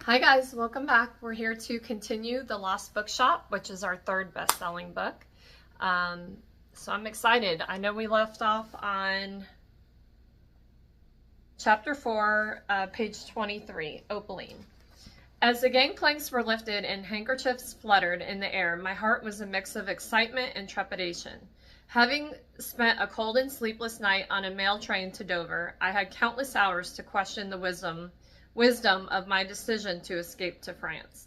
Hi guys, welcome back. We're here to continue The Lost Bookshop, which is our third best-selling book. So I'm excited. I know we left off on chapter 4, page 23, Opaline. As the gangplanks were lifted and handkerchiefs fluttered in the air, my heart was a mix of excitement and trepidation. Having spent a cold and sleepless night on a mail train to Dover, I had countless hours to question the wisdom of my decision to escape to France.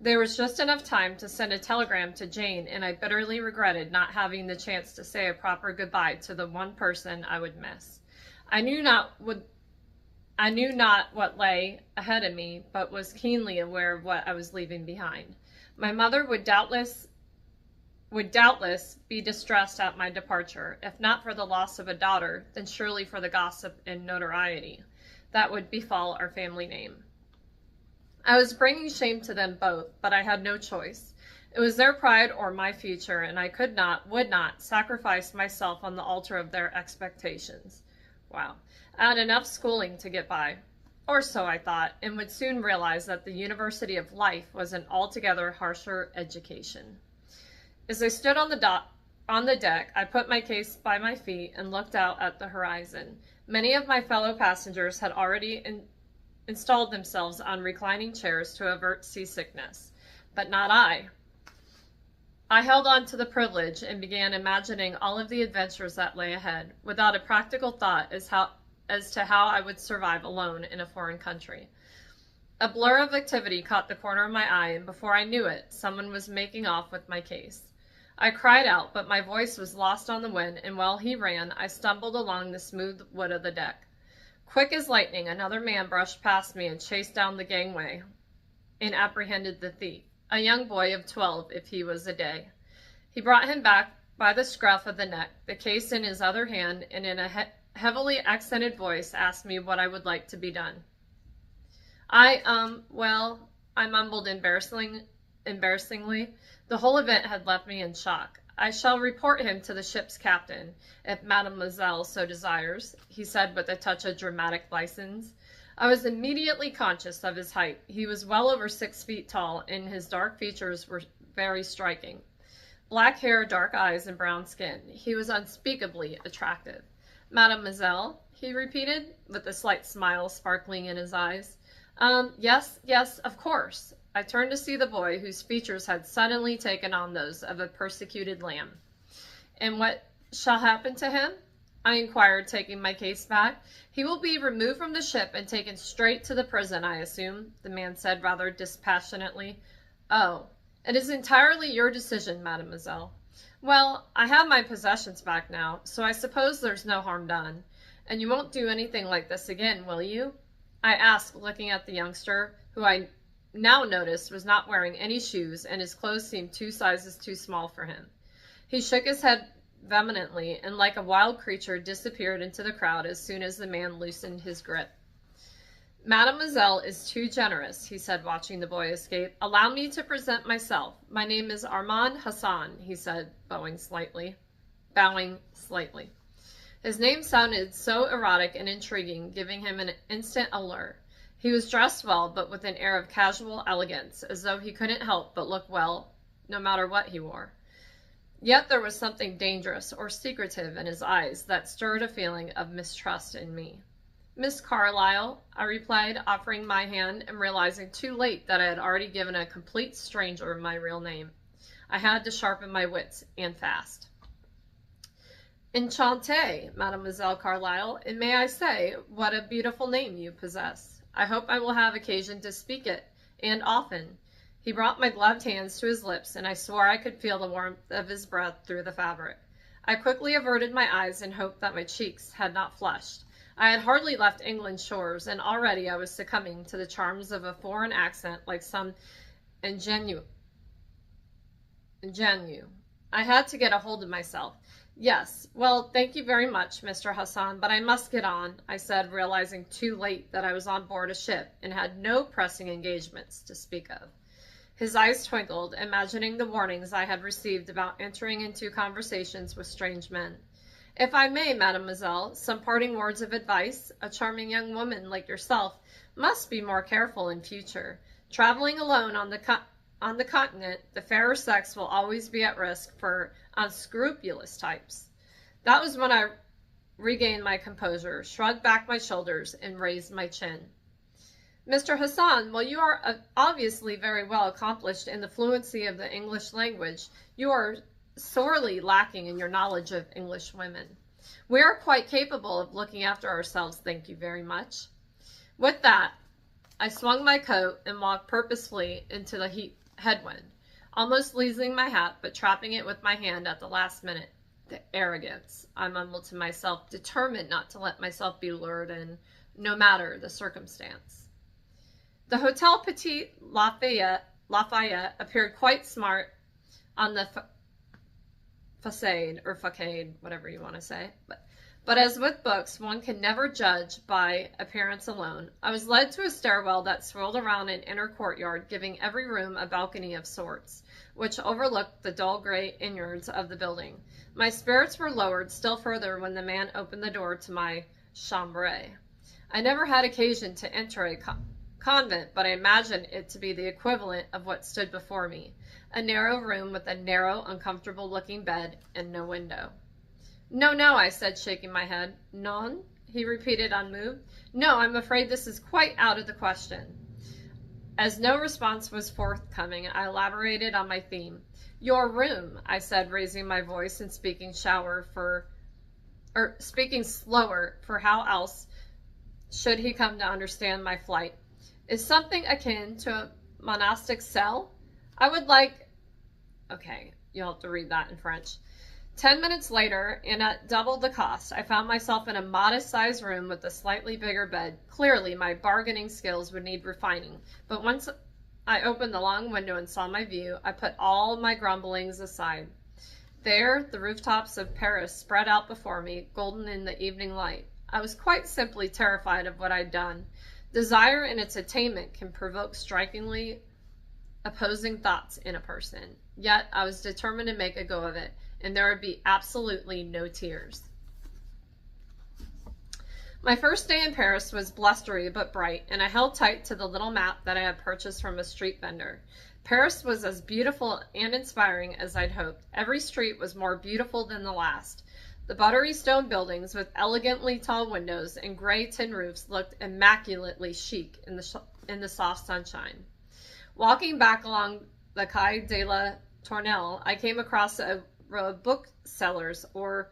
There was just enough time to send a telegram to Jane, and I bitterly regretted not having the chance to say a proper goodbye to the one person I would miss. I knew not what lay ahead of me, but was keenly aware of what I was leaving behind. My mother would doubtless be distressed at my departure, if not for the loss of a daughter, then surely for the gossip and notoriety that would befall our family name. I was bringing shame to them both, but I had no choice. It was their pride or my future, and I would not sacrifice myself on the altar of their expectations. Wow. I had enough schooling to get by, or so I thought, and would soon realize that the University of Life was an altogether harsher education. As I stood on the deck, I put my case by my feet and looked out at the horizon. Many of my fellow passengers had already installed themselves on reclining chairs to avert seasickness, but not I. I held on to the privilege and began imagining all of the adventures that lay ahead, without a practical thought as to how I would survive alone in a foreign country. A blur of activity caught the corner of my eye, and before I knew it, someone was making off with my case. I cried out, but my voice was lost on the wind, and while he ran, I stumbled along the smooth wood of the deck. Quick as lightning, another man brushed past me and chased down the gangway and apprehended the thief, a young boy of 12 if he was a day. He brought him back by the scruff of the neck, the case in his other hand, and in a heavily accented voice asked me what I would like to be done. I mumbled embarrassingly. The whole event had left me in shock. I shall report him to the ship's captain, if mademoiselle so desires, he said with a touch of dramatic license. I was immediately conscious of his height. He was well over 6 feet tall, and his dark features were very striking. Black hair, dark eyes, and brown skin. He was unspeakably attractive. Mademoiselle, he repeated, with a slight smile sparkling in his eyes. Yes, of course. I turned to see the boy, whose features had suddenly taken on those of a persecuted lamb. And what shall happen to him? I inquired, taking my case back. He will be removed from the ship and taken straight to the prison, I assume, the man said rather dispassionately. Oh, it is entirely your decision, mademoiselle. Well, I have my possessions back now, so I suppose there's no harm done. And you won't do anything like this again, will you? I asked, looking at the youngster, who I now noticed was not wearing any shoes, and his clothes seemed 2 sizes too small for him. He shook his head vehemently and, like a wild creature, disappeared into the crowd as soon as the man loosened his grip. Mademoiselle is too generous, he said, watching the boy escape. Allow me to present myself. My name is Armand Hassan, he said, bowing slightly. His name sounded so erotic and intriguing, giving him an instant allure. He was dressed well, but with an air of casual elegance, as though he couldn't help but look well, no matter what he wore. Yet there was something dangerous or secretive in his eyes that stirred a feeling of mistrust in me. Miss Carlyle, I replied, offering my hand and realizing too late that I had already given a complete stranger my real name. I had to sharpen my wits, and fast. Enchantée, Mademoiselle Carlyle, and may I say, what a beautiful name you possess. I hope I will have occasion to speak it, and often. He brought my gloved hands to his lips, and I swore I could feel the warmth of his breath through the fabric. I quickly averted my eyes and hoped that my cheeks had not flushed. I had hardly left England's shores, and already I was succumbing to the charms of a foreign accent like some ingenue. I had to get a hold of myself. Yes, well, thank you very much, Mr. Hassan, but I must get on, I said, realizing too late that I was on board a ship and had no pressing engagements to speak of. His eyes twinkled, imagining the warnings I had received about entering into conversations with strange men. If I may, mademoiselle, some parting words of advice. A charming young woman like yourself must be more careful in future. Traveling alone on the continent, the fairer sex will always be at risk for unscrupulous types. That was when I regained my composure, shrugged back my shoulders, and raised my chin. Mr. Hassan, while you are obviously very well accomplished in the fluency of the English language, you are sorely lacking in your knowledge of English women. We are quite capable of looking after ourselves, thank you very much. With that, I swung my coat and walked purposefully into the headwind, almost losing my hat, but trapping it with my hand at the last minute. The arrogance, I mumbled to myself, determined not to let myself be lured in, no matter the circumstance. The Hotel Petit Lafayette appeared quite smart on the facade, whatever you want to say. But as with books, one can never judge by appearance alone. I was led to a stairwell that swirled around an inner courtyard, giving every room a balcony of sorts, which overlooked the dull gray innards of the building. My spirits were lowered still further when the man opened the door to my chambre. I never had occasion to enter a convent, but I imagined it to be the equivalent of what stood before me, a narrow room with a narrow, uncomfortable-looking bed and no window. No, no, I said, shaking my head. Non? He repeated, unmoved. No, I'm afraid this is quite out of the question. As no response was forthcoming, I elaborated on my theme. Your room, I said, raising my voice and speaking slower, for how else should he come to understand my flight, is something akin to a monastic cell. I would like... Okay, you'll have to read that in French. 10 minutes later, and at double the cost, I found myself in a modest-sized room with a slightly bigger bed. Clearly, my bargaining skills would need refining, but once I opened the long window and saw my view, I put all my grumblings aside. There, the rooftops of Paris spread out before me, golden in the evening light. I was quite simply terrified of what I'd done. Desire and its attainment can provoke strikingly opposing thoughts in a person. Yet, I was determined to make a go of it, and there would be absolutely no tears. My first day in Paris was blustery but bright, and I held tight to the little map that I had purchased from a street vendor. Paris was as beautiful and inspiring as I'd hoped. Every street was more beautiful than the last. The buttery stone buildings with elegantly tall windows and gray tin roofs looked immaculately chic in the soft sunshine. Walking back along the Quai de la Tournelle, I came across a row of booksellers, or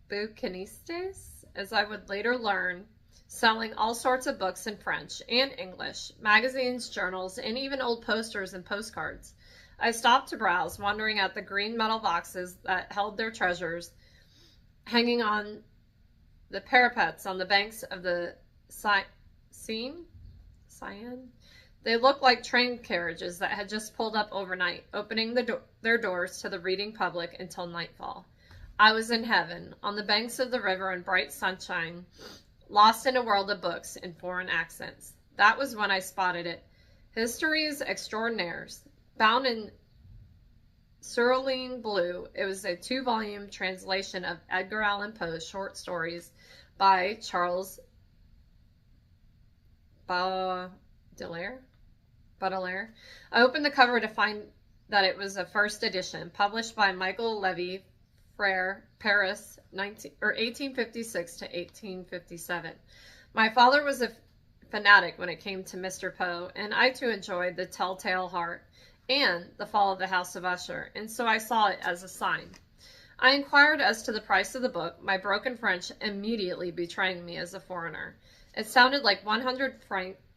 bouquinistes, as I would later learn, selling all sorts of books in French and English, magazines, journals, and even old posters and postcards. I stopped to browse, wondering at the green metal boxes that held their treasures, hanging on the parapets on the banks of the Seine? They looked like train carriages that had just pulled up overnight, opening their doors to the reading public until nightfall. I was in heaven, on the banks of the river in bright sunshine, lost in a world of books in foreign accents. That was when I spotted it. Histories Extraordinaires, bound in cerulean blue. It was a 2-volume translation of Edgar Allan Poe's short stories by Charles Baudelaire. I opened the cover to find that it was a first edition, published by Michael Levy Frere, Paris, 1856 to 1857. My father was a fanatic when it came to Mr. Poe, and I too enjoyed The Telltale Heart and The Fall of the House of Usher, and so I saw it as a sign. I inquired as to the price of the book, my broken French immediately betraying me as a foreigner. It sounded like 100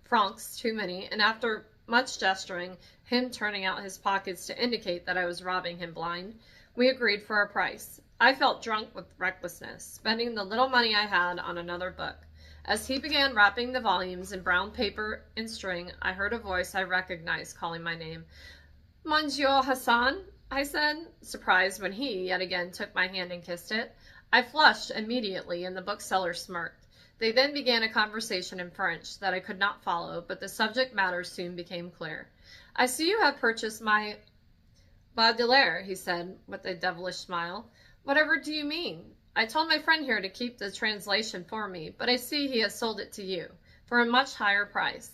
francs too many, and after much gesturing, him turning out his pockets to indicate that I was robbing him blind, we agreed for a price. I felt drunk with recklessness, spending the little money I had on another book. As he began wrapping the volumes in brown paper and string, I heard a voice I recognized calling my name. Monsieur Hassan, I said, surprised when he, yet again, took my hand and kissed it. I flushed immediately, and the bookseller smirked. They then began a conversation in French that I could not follow, but the subject matter soon became clear. I see you have purchased my Baudelaire, he said, with a devilish smile. Whatever do you mean? I told my friend here to keep the translation for me, but I see he has sold it to you for a much higher price.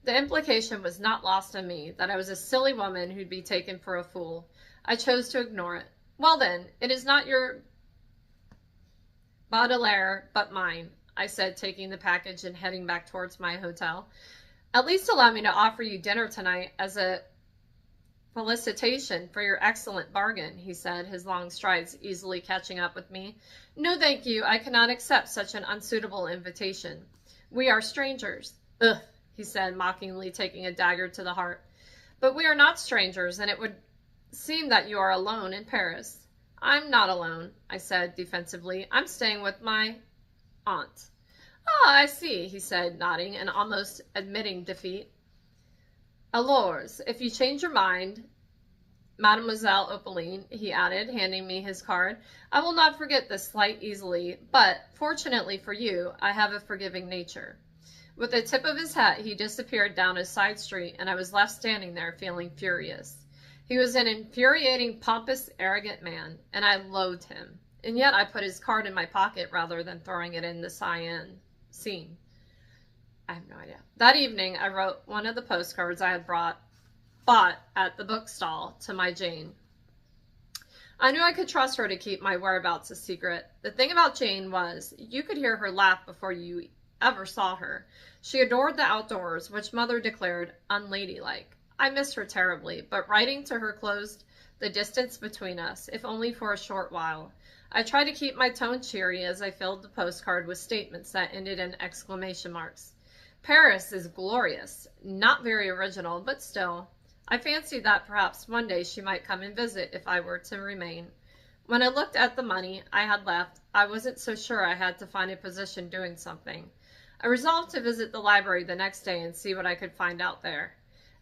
The implication was not lost on me that I was a silly woman who'd be taken for a fool. I chose to ignore it. Well then, it is not your Baudelaire, but mine, I said, taking the package and heading back towards my hotel. At least allow me to offer you dinner tonight as a felicitation for your excellent bargain, he said, his long strides easily catching up with me. No, thank you. I cannot accept such an unsuitable invitation. We are strangers. Ugh, he said, mockingly, taking a dagger to the heart. But we are not strangers, and it would seem that you are alone in Paris. I'm not alone, I said defensively. I'm staying with my aunt. Ah, I see, he said, nodding and almost admitting defeat. Alors, if you change your mind, Mademoiselle Opaline, he added, handing me his card, I will not forget this slight easily, but, fortunately for you, I have a forgiving nature. With the tip of his hat, he disappeared down a side street, and I was left standing there feeling furious. He was an infuriating, pompous, arrogant man, and I loathed him. And yet I put his card in my pocket rather than throwing it in the cyan scene. I have no idea. That evening, I wrote one of the postcards I had bought at the bookstall to my Jane. I knew I could trust her to keep my whereabouts a secret. The thing about Jane was, you could hear her laugh before you ever saw her. She adored the outdoors, which Mother declared unladylike. I missed her terribly, but writing to her closed the distance between us, if only for a short while. I tried to keep my tone cheery as I filled the postcard with statements that ended in exclamation marks. Paris is glorious. Not very original, but still. I fancied that perhaps one day she might come and visit if I were to remain. When I looked at the money I had left, I wasn't so sure I had to find a position doing something. I resolved to visit the library the next day and see what I could find out there.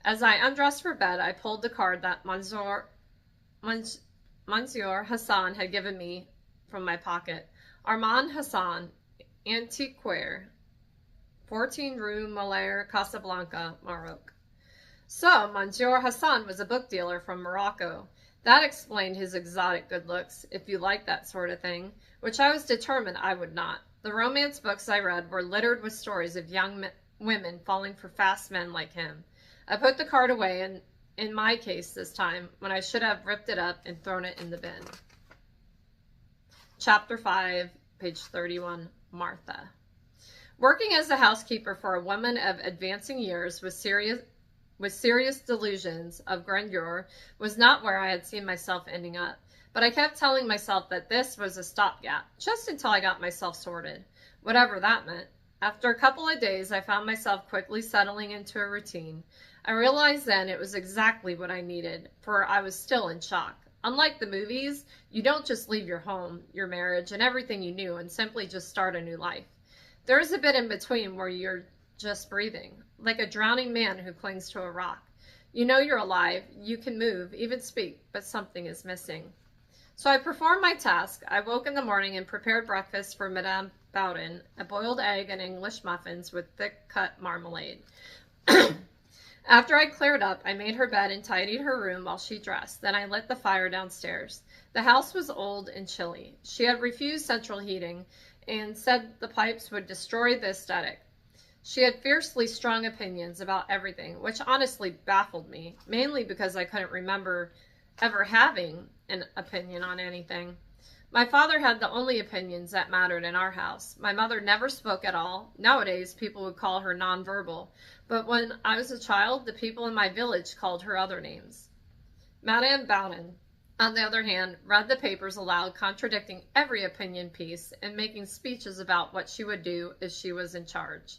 As I undressed for bed, I pulled the card that Monsieur Hassan had given me from my pocket. Armand Hassan, antiquaire, 14 Rue Molaire, Casablanca, Maroc. So, Monsieur Hassan was a book dealer from Morocco. That explained his exotic good looks, if you like that sort of thing, which I was determined I would not. The romance books I read were littered with stories of young women falling for fast men like him. I put the card away, and in my case this time, when I should have ripped it up and thrown it in the bin. Chapter 5, page 31, Martha. Working as a housekeeper for a woman of advancing years with serious delusions of grandeur was not where I had seen myself ending up. But I kept telling myself that this was a stopgap, just until I got myself sorted, whatever that meant. After a couple of days, I found myself quickly settling into a routine. I realized then it was exactly what I needed, for I was still in shock. Unlike the movies, you don't just leave your home, your marriage, and everything you knew and simply just start a new life. There is a bit in between where you're just breathing, like a drowning man who clings to a rock. You know you're alive, you can move, even speak, but something is missing. So I performed my task. I woke in the morning and prepared breakfast for Madame Bowden, a boiled egg and English muffins with thick-cut marmalade. After I cleared up, I made her bed and tidied her room while she dressed. Then I lit the fire downstairs. The house was old and chilly. She had refused central heating and said the pipes would destroy the aesthetic. She had fiercely strong opinions about everything, which honestly baffled me, mainly because I couldn't remember ever having an opinion on anything. My father had the only opinions that mattered in our house. My mother never spoke at all. Nowadays, people would call her nonverbal. But when I was a child, the people in my village called her other names. Madame Bowden, on the other hand, read the papers aloud, contradicting every opinion piece and making speeches about what she would do if she was in charge.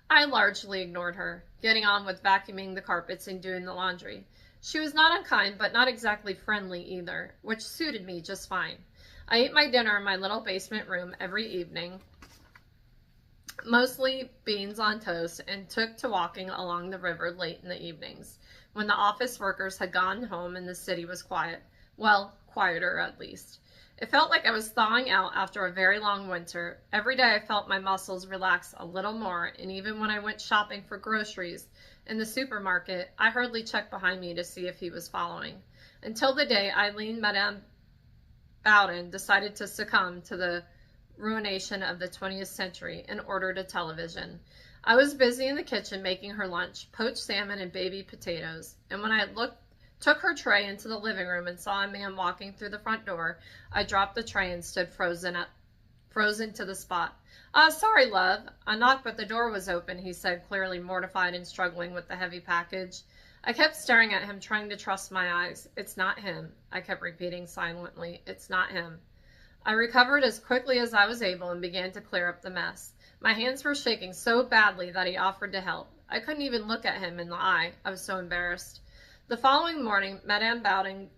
I largely ignored her, getting on with vacuuming the carpets and doing the laundry. She was not unkind, but not exactly friendly either, which suited me just fine. I ate my dinner in my little basement room every evening, mostly beans on toast, and took to walking along the river late in the evenings, when the office workers had gone home and the city was quiet. Well, quieter at least. It felt like I was thawing out after a very long winter. Every day I felt my muscles relax a little more, and even when I went shopping for groceries in the supermarket, I hardly checked behind me to see if he was following. Until the day Madame Bowden decided to succumb to the ruination of the 20th century and ordered a television. I was busy in the kitchen making her lunch, poached salmon and baby potatoes, and when I took her tray into the living room and saw a man walking through the front door, I dropped the tray and stood frozen to the spot. Sorry, love. I knocked, but the door was open, he said, clearly mortified and struggling with the heavy package. I kept staring at him, trying to trust my eyes. It's not him, I kept repeating silently. It's not him. I recovered as quickly as I was able and began to clear up the mess. My hands were shaking so badly that he offered to help. I couldn't even look at him in the eye. I was so embarrassed. The following morning, Madame Bowden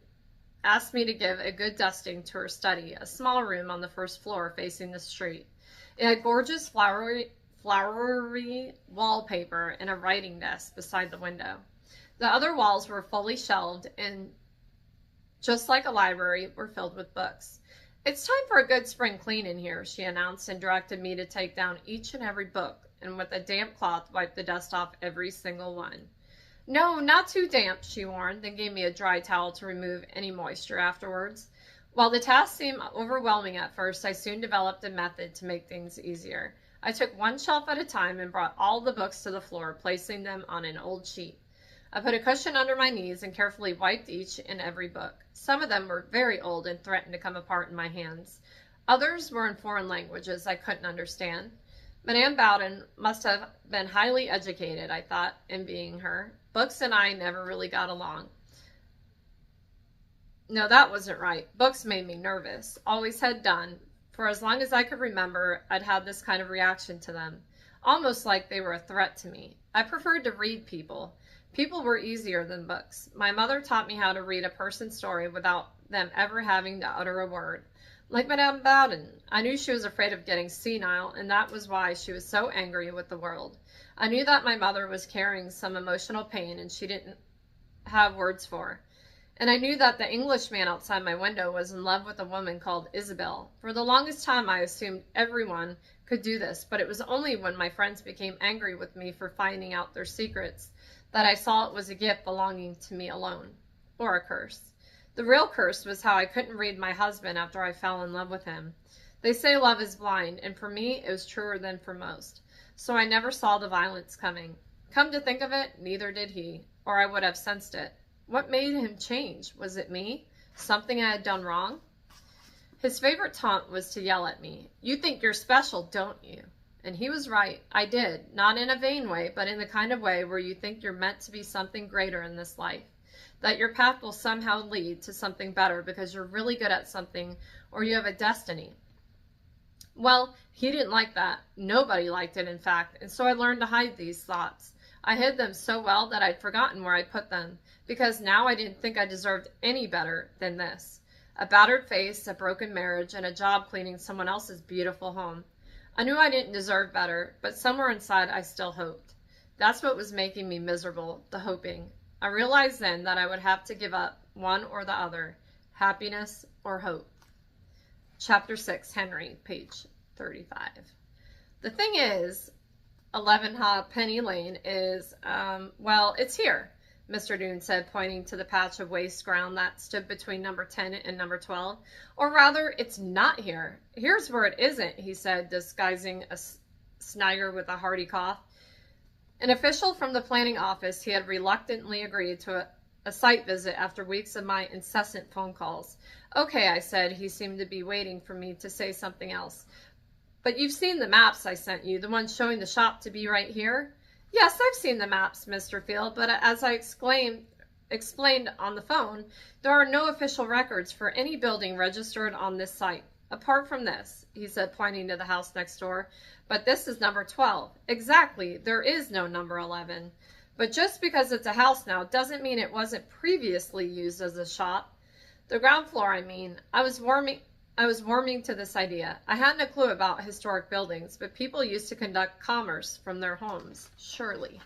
asked me to give a good dusting to her study, a small room on the first floor facing the street. It had gorgeous flowery wallpaper and a writing desk beside the window. The other walls were fully shelved and, just like a library, were filled with books. It's time for a good spring clean in here, she announced, and directed me to take down each and every book and with a damp cloth wipe the dust off every single one. No, not too damp, she warned, then gave me a dry towel to remove any moisture afterwards. While the task seemed overwhelming at first, I soon developed a method to make things easier. I took one shelf at a time and brought all the books to the floor, placing them on an old sheet. I put a cushion under my knees and carefully wiped each and every book. Some of them were very old and threatened to come apart in my hands. Others were in foreign languages I couldn't understand. Madame Bowden must have been highly educated, I thought, envying her. Books and I never really got along. No, that wasn't right. Books made me nervous. Always had done. For as long as I could remember, I'd had this kind of reaction to them. Almost like they were a threat to me. I preferred to read people. People were easier than books. My mother taught me how to read a person's story without them ever having to utter a word. Like Madame Bowden, I knew she was afraid of getting senile, and that was why she was so angry with the world. I knew that my mother was carrying some emotional pain and she didn't have words for. And I knew that the Englishman outside my window was in love with a woman called Isabel. For the longest time, I assumed everyone could do this, but it was only when my friends became angry with me for finding out their secrets that I saw it was a gift belonging to me alone, or a curse. The real curse was how I couldn't read my husband after I fell in love with him. They say love is blind, and for me, it was truer than for most. So I never saw the violence coming. Come to think of it, neither did he, or I would have sensed it. What made him change? Was it me? Something I had done wrong? His favorite taunt was to yell at me. You think you're special, don't you? And he was right. I did. Not in a vain way, but in the kind of way where you think you're meant to be something greater in this life. That your path will somehow lead to something better because you're really good at something or you have a destiny. Well, he didn't like that. Nobody liked it, in fact, and so I learned to hide these thoughts. I hid them so well that I'd forgotten where I'd put them, because now I didn't think I deserved any better than this. A battered face, a broken marriage, and a job cleaning someone else's beautiful home. I knew I didn't deserve better, but somewhere inside I still hoped. That's what was making me miserable, the hoping. I realized then that I would have to give up one or the other, happiness or hope. Chapter 6, Henry, page 35. The thing is, 11 Penny Lane is, well, it's here, Mr. Doone said, pointing to the patch of waste ground that stood between number 10 and number 12. Or rather, it's not here. Here's where it isn't, he said, disguising a snagger with a hearty cough. An official from the planning office, he had reluctantly agreed to a site visit after weeks of my incessant phone calls. Okay, I said. He seemed to be waiting for me to say something else. But you've seen the maps I sent you, the ones showing the shop to be right here? Yes, I've seen the maps, Mr. Field, but as I explained on the phone, there are no official records for any building registered on this site. Apart from this, he said, pointing to the house next door. But this is number 12. Exactly, there is no number 11. But just because it's a house now doesn't mean it wasn't previously used as a shop. The ground floor, I mean. I was warming to this idea. I hadn't a clue about historic buildings, but people used to conduct commerce from their homes, surely.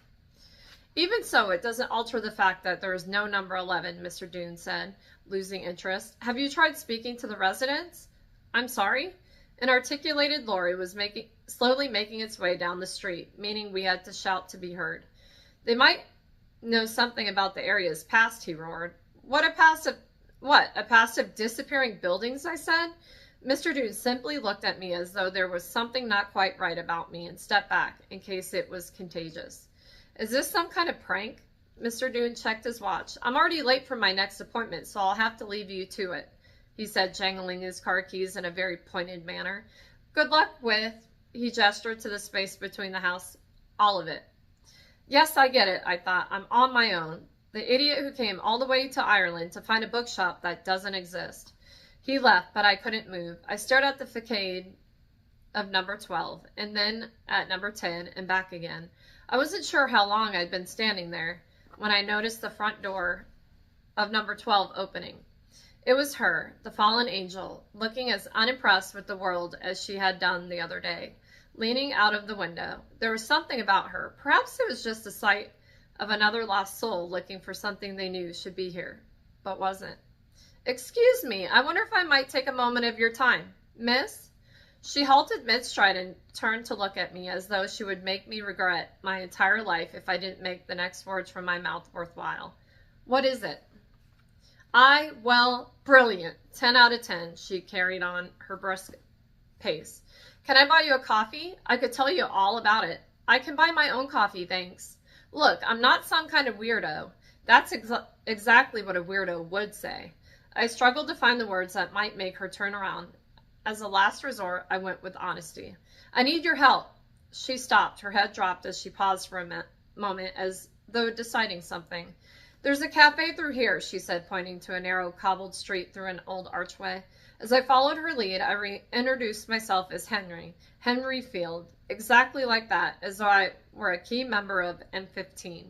Even so, it doesn't alter the fact that there is no number 11, Mr. Doone said, losing interest. Have you tried speaking to the residents? I'm sorry? An articulated lorry was slowly making its way down the street, meaning we had to shout to be heard. They might know something about the area's past, he roared. What a past What, a past of disappearing buildings, I said. Mr. Doone simply looked at me as though there was something not quite right about me and stepped back in case it was contagious. Is this some kind of prank? Mr. Doone checked his watch. I'm already late for my next appointment, so I'll have to leave you to it, he said, jangling his car keys in a very pointed manner. Good luck with, he gestured to the space between the house, all of it. Yes, I get it, I thought. I'm on my own. The idiot who came all the way to Ireland to find a bookshop that doesn't exist. He left, but I couldn't move. I stared at the facade of number 12, and then at number 10, and back again. I wasn't sure how long I'd been standing there when I noticed the front door of number 12 opening. It was her, the fallen angel, looking as unimpressed with the world as she had done the other day, leaning out of the window. There was something about her. Perhaps it was just the sight of another lost soul looking for something they knew should be here, but wasn't. Excuse me, I wonder if I might take a moment of your time. Miss? She halted mid-stride and turned to look at me as though she would make me regret my entire life if I didn't make the next words from my mouth worthwhile. What is it? Well, brilliant. 10 out of 10, she carried on her brisk pace. Can I buy you a coffee? I could tell you all about it. I can buy my own coffee, thanks. Look, I'm not some kind of weirdo. That's exactly what a weirdo would say. I struggled to find the words that might make her turn around. As a last resort, I went with honesty. I need your help. She stopped. Her head dropped as she paused for a moment as though deciding something. There's a cafe through here, she said, pointing to a narrow cobbled street through an old archway. As I followed her lead, I reintroduced myself as Henry Field, exactly like that, as though I were a key member of M15.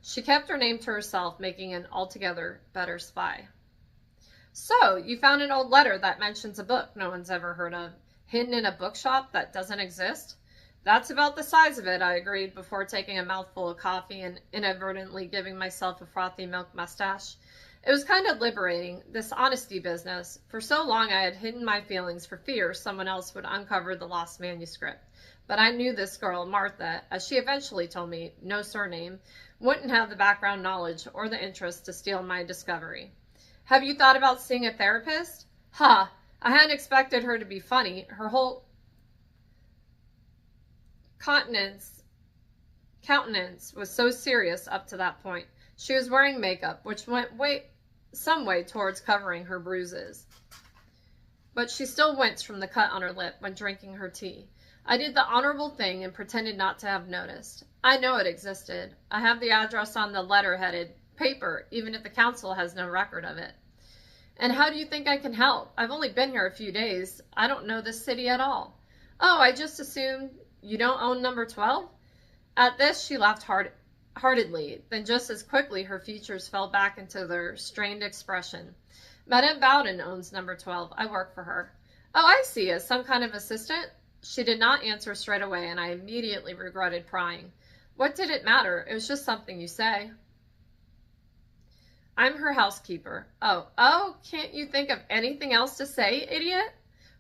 She kept her name to herself, making an altogether better spy. So, you found an old letter that mentions a book no one's ever heard of, hidden in a bookshop that doesn't exist? That's about the size of it, I agreed, before taking a mouthful of coffee and inadvertently giving myself a frothy milk mustache. It was kind of liberating, this honesty business. For so long I had hidden my feelings for fear someone else would uncover the lost manuscript. But I knew this girl, Martha, as she eventually told me, no surname, wouldn't have the background knowledge or the interest to steal my discovery. Have you thought about seeing a therapist? Ha! I hadn't expected her to be funny. Her whole countenance was so serious up to that point. She was wearing makeup, which went some way towards covering her bruises. But she still winced from the cut on her lip when drinking her tea. I did the honorable thing and pretended not to have noticed. I know it existed. I have the address on the letter-headed paper, even if the council has no record of it. And how do you think I can help? I've only been here a few days. I don't know this city at all. Oh, I just assumed you don't own number 12? At this, she laughed heartedly. Then just as quickly, her features fell back into their strained expression. Madame Bowden owns number 12. I work for her. Oh, I see. As some kind of assistant? She did not answer straight away, and I immediately regretted prying. What did it matter? It was just something you say. I'm her housekeeper. Oh, can't you think of anything else to say, idiot?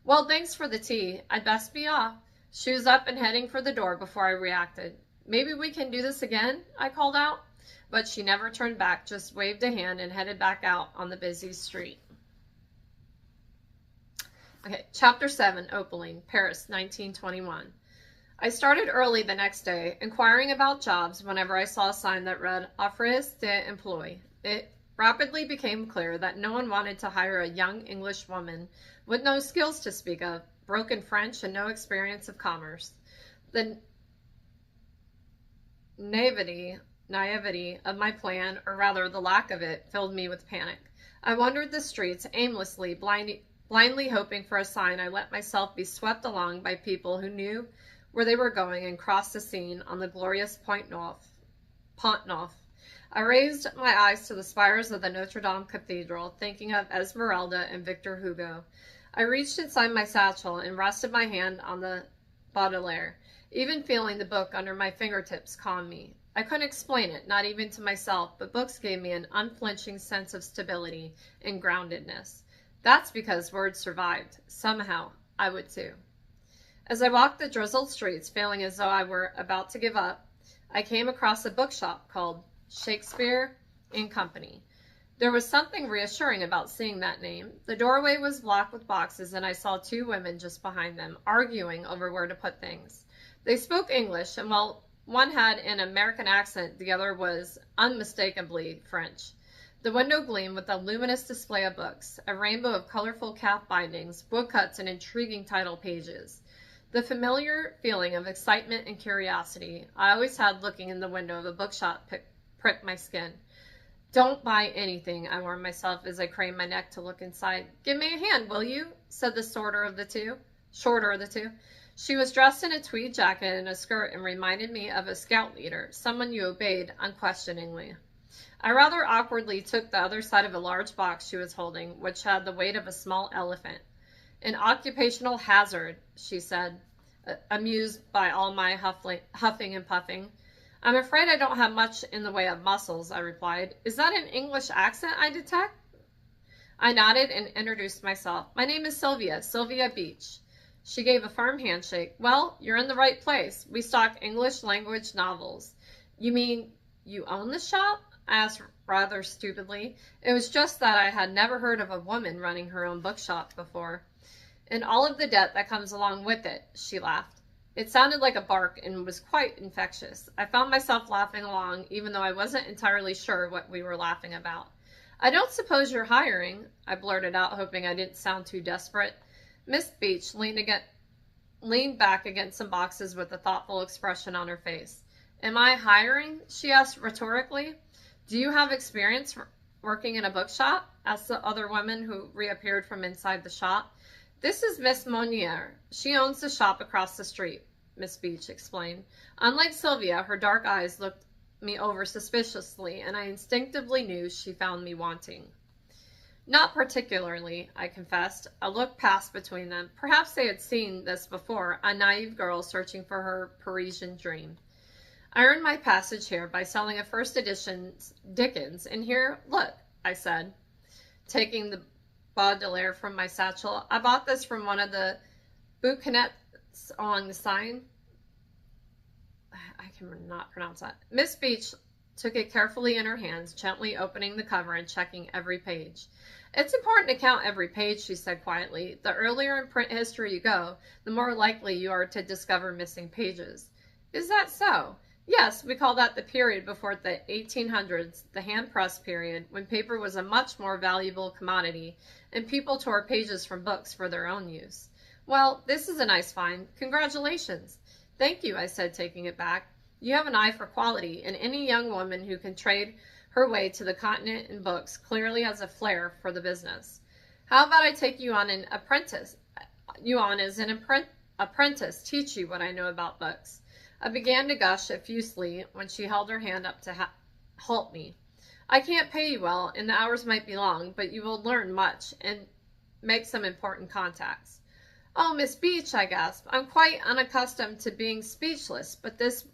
Well, thanks for the tea. I'd best be off. She was up and heading for the door before I reacted. Maybe we can do this again, I called out. But she never turned back, just waved a hand and headed back out on the busy street. Okay, Chapter 7, Opaline, Paris, 1921. I started early the next day, inquiring about jobs whenever I saw a sign that read, Offres d'emploi. It rapidly became clear that no one wanted to hire a young English woman with no skills to speak of, broken French, and no experience of commerce. The naivety of my plan, or rather the lack of it, filled me with panic. I wandered the streets aimlessly, blindly hoping for a sign. I let myself be swept along by people who knew where they were going and crossed the Seine on the glorious Pont Neuf. I raised my eyes to the spires of the Notre Dame Cathedral, thinking of Esmeralda and Victor Hugo. I reached inside my satchel and rested my hand on the Baudelaire. Even feeling the book under my fingertips calmed me. I couldn't explain it, not even to myself, but books gave me an unflinching sense of stability and groundedness. That's because words survived. Somehow, I would too. As I walked the drizzled streets, feeling as though I were about to give up, I came across a bookshop called Shakespeare and Company. There was something reassuring about seeing that name. The doorway was blocked with boxes, and I saw two women just behind them, arguing over where to put things. They spoke English, and while one had an American accent, the other was unmistakably French. The window gleamed with a luminous display of books, a rainbow of colorful calf bindings, woodcuts, and intriguing title pages. The familiar feeling of excitement and curiosity I always had looking in the window of a bookshop pricked my skin. Don't buy anything, I warned myself as I craned my neck to look inside. Give me a hand, will you? Said the shorter of the two. She was dressed in a tweed jacket and a skirt and reminded me of a scout leader, someone you obeyed unquestioningly. I rather awkwardly took the other side of a large box she was holding, which had the weight of a small elephant. An occupational hazard, she said, amused by all my huffing and puffing. I'm afraid I don't have much in the way of muscles, I replied. Is that an English accent I detect? I nodded and introduced myself. My name is Sylvia Beach. She gave a firm handshake. Well, you're in the right place. We stock English language novels. You mean you own the shop? I asked rather stupidly. It was just that I had never heard of a woman running her own bookshop before. And all of the debt that comes along with it, she laughed. It sounded like a bark and was quite infectious. I found myself laughing along, even though I wasn't entirely sure what we were laughing about. I don't suppose you're hiring, I blurted out, hoping I didn't sound too desperate. Miss Beach leaned back against some boxes with a thoughtful expression on her face. Am I hiring? She asked rhetorically. Do you have experience working in a bookshop? Asked the other woman who reappeared from inside the shop. This is Miss Monier. She owns the shop across the street, Miss Beach explained. Unlike Sylvia, her dark eyes looked me over suspiciously, and I instinctively knew she found me wanting. Not particularly, I confessed. A look passed between them. Perhaps they had seen this before, a naive girl searching for her Parisian dream. I earned my passage here by selling a first edition Dickens, and here, look, I said, taking the Baudelaire from my satchel. I bought this from one of the bouquinettes along the sign. I cannot pronounce that. Miss Beach took it carefully in her hands, gently opening the cover and checking every page. It's important to count every page, she said quietly. The earlier in print history you go, the more likely you are to discover missing pages. Is that so? Yes, we call that the period before the 1800s, the hand-press period, when paper was a much more valuable commodity, and people tore pages from books for their own use. Well, this is a nice find. Congratulations. Thank you, I said, taking it back. You have an eye for quality, and any young woman who can trade her way to the continent in books clearly has a flair for the business. How about I take you on as an apprentice, teach you what I know about books? I began to gush effusively when she held her hand up to halt me. I can't pay you well, and the hours might be long, but you will learn much and make some important contacts. Oh, Miss Beach, I gasped. I'm quite unaccustomed to being speechless, but this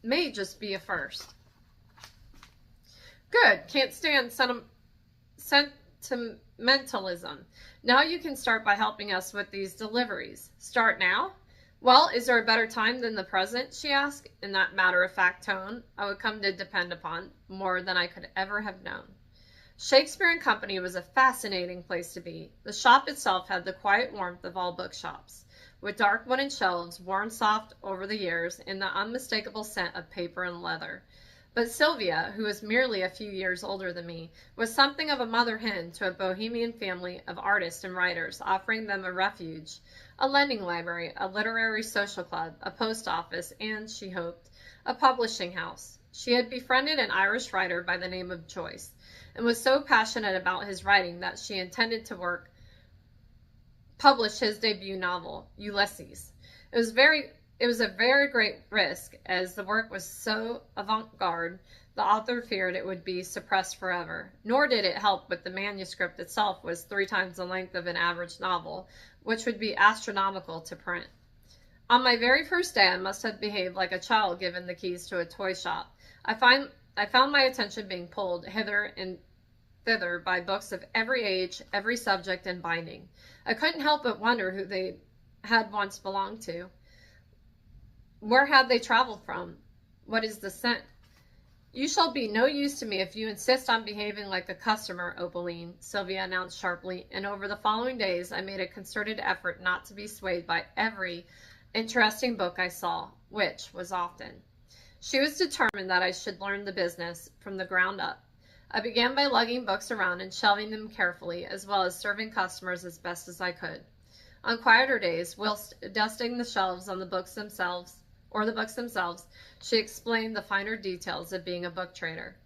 may just be a first. Good. Can't stand sentimentalism. Now you can start by helping us with these deliveries. Start now? Well, is there a better time than the present? She asked, in that matter-of-fact tone I would come to depend upon more than I could ever have known. Shakespeare and Company was a fascinating place to be. The shop itself had the quiet warmth of all bookshops, with dark wooden shelves worn soft over the years and the unmistakable scent of paper and leather. But Sylvia, who was merely a few years older than me, was something of a mother hen to a bohemian family of artists and writers, offering them a refuge, a lending library, a literary social club, a post office, and, she hoped, a publishing house. She had befriended an Irish writer by the name of Joyce, and was so passionate about his writing that she intended to publish his debut novel, Ulysses. It was a very great risk, as the work was so avant-garde, the author feared it would be suppressed forever. Nor did it help with the manuscript itself was 3 times the length of an average novel, which would be astronomical to print. On my very first day, I must have behaved like a child given the keys to a toy shop. I found my attention being pulled hither and thither by books of every age, every subject, and binding. I couldn't help but wonder who they had once belonged to. Where had they traveled from? What is the scent? You shall be no use to me if you insist on behaving like a customer, Opaline, Sylvia announced sharply, and over the following days I made a concerted effort not to be swayed by every interesting book I saw, which was often. She was determined that I should learn the business from the ground up. I began by lugging books around and shelving them carefully, as well as serving customers as best as I could. On quieter days, whilst dusting the shelves on the books themselves, she explained the finer details of being a book trader.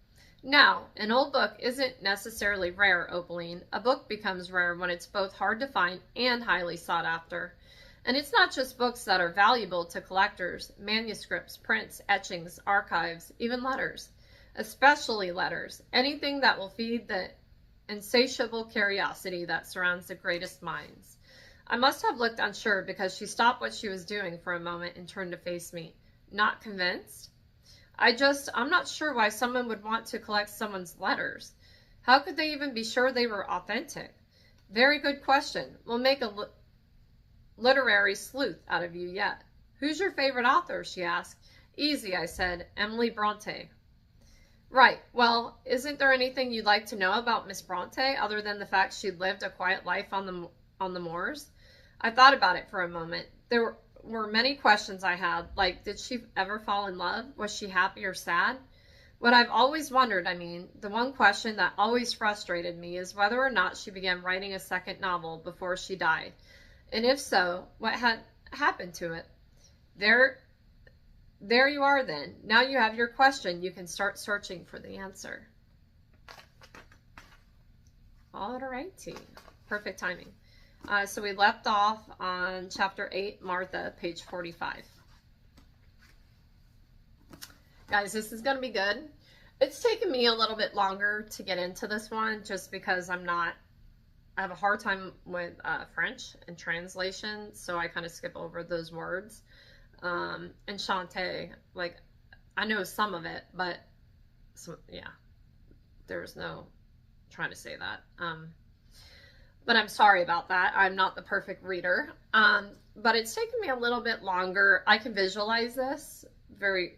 Now, an old book isn't necessarily rare, Opaline. A book becomes rare when it's both hard to find and highly sought after. And it's not just books that are valuable to collectors, manuscripts, prints, etchings, archives, even letters. Especially letters. Anything that will feed the insatiable curiosity that surrounds the greatest minds. I must have looked unsure because she stopped what she was doing for a moment and turned to face me. Not convinced? I'm not sure why someone would want to collect someone's letters. How could they even be sure they were authentic? Very good question. We'll make a literary sleuth out of you yet. Who's your favorite author? She asked. Easy, I said. Emily Bronte. Right. Well, isn't there anything you'd like to know about Miss Bronte other than the fact she lived a quiet life on the moors? I thought about it for a moment. There were many questions I had, like, did she ever fall in love? Was she happy or sad? What I've always wondered, the one question that always frustrated me is whether or not she began writing a second novel before she died. And if so, what had happened to it? There you are then. Now you have your question. You can start searching for the answer. All righty. Perfect timing. So we left off on chapter 8, Martha, page 45. Guys, this is going to be good. It's taken me a little bit longer to get into this one just because I have a hard time with French and translation, so I kind of skip over those words. And Shantae, like, I know some of it, but yeah, there's no trying to say that. But I'm sorry about that. I'm not the perfect reader. But it's taken me a little bit longer. I can visualize this. The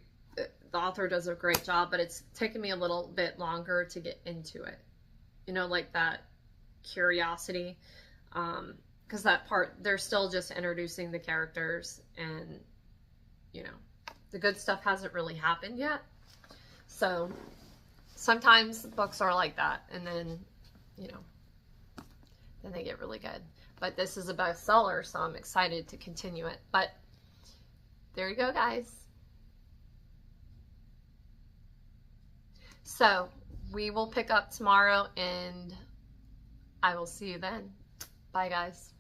author does a great job, but it's taken me a little bit longer to get into it. You know, like that curiosity. Because that part, they're still just introducing the characters and, you know, the good stuff hasn't really happened yet. So sometimes books are like that. And then, you know, then they get really good. But this is a bestseller, so I'm excited to continue it. But there you go, guys. So we will pick up tomorrow, and I will see you then. Bye, guys.